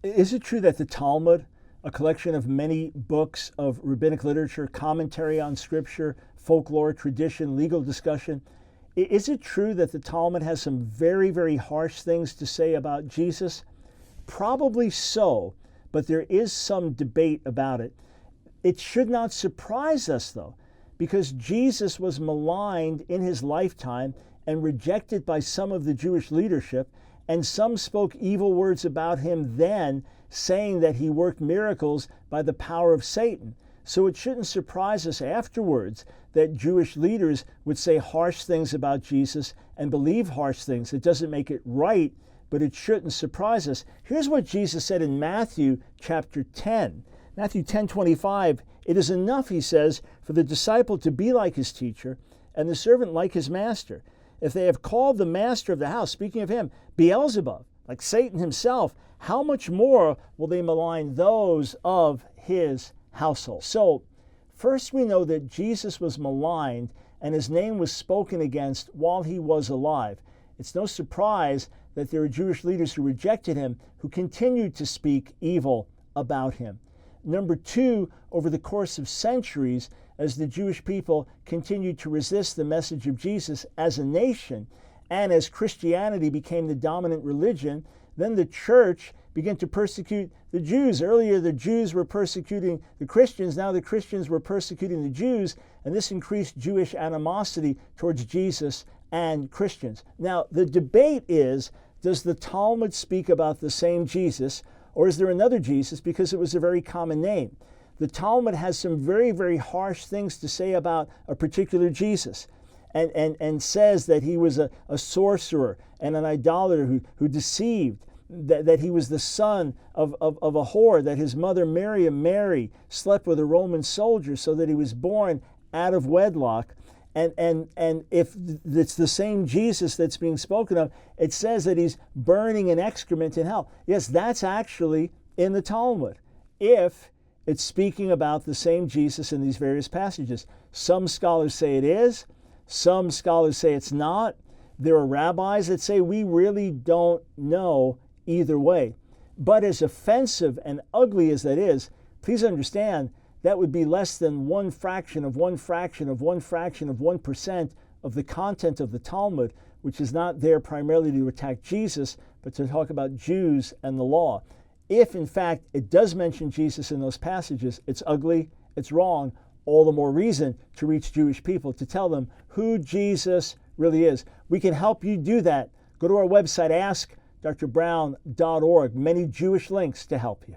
Is it true that the Talmud, a collection of many books of rabbinic literature, commentary on scripture, folklore, tradition, legal discussion, is it true that the Talmud has some very, very harsh things to say about Jesus? Probably so, but there is some debate about it. It should not surprise us, though, because Jesus was maligned in his lifetime and rejected by some of the Jewish leadership, and some spoke evil words about him then, saying that he worked miracles by the power of Satan. So it shouldn't surprise us afterwards that Jewish leaders would say harsh things about Jesus and believe harsh things. It doesn't make it right, but it shouldn't surprise us. Here's what Jesus said in Matthew chapter 10. Matthew 10:25, "It is enough," he says, "for the disciple to be like his teacher and the servant like his master. If they have called the master of the house," speaking of him, "Beelzebub," like Satan himself, how much more will they malign those of his household? So, first we know that Jesus was maligned and his name was spoken against while he was alive. It's no surprise that there are Jewish leaders who rejected him who continued to speak evil about him. Number two, over the course of centuries, as the Jewish people continued to resist the message of Jesus as a nation, and as Christianity became the dominant religion, then the church began to persecute the Jews. Earlier, the Jews were persecuting the Christians. Now the Christians were persecuting the Jews, and this increased Jewish animosity towards Jesus and Christians. Now, the debate is, does the Talmud speak about the same Jesus, or is there another Jesus, because it was a very common name? The Talmud has some very, very harsh things to say about a particular Jesus, and says that he was a sorcerer and an idolater who deceived, that he was the son of a whore, that his mother Mary slept with a Roman soldier so that he was born out of wedlock. And if it's the same Jesus that's being spoken of, it says that he's burning in excrement in hell. Yes, that's actually in the Talmud, if it's speaking about the same Jesus in these various passages. Some scholars say it is. Some scholars say it's not. There are rabbis that say we really don't know either way. But as offensive and ugly as that is, please understand that would be less than 1% of 1% of the content of the Talmud, which is not there primarily to attack Jesus, but to talk about Jews and the law. If, in fact, it does mention Jesus in those passages, it's ugly, it's wrong, all the more reason to reach Jewish people, to tell them who Jesus really is. We can help you do that. Go to our website, askdrbrown.org. Many Jewish links to help you.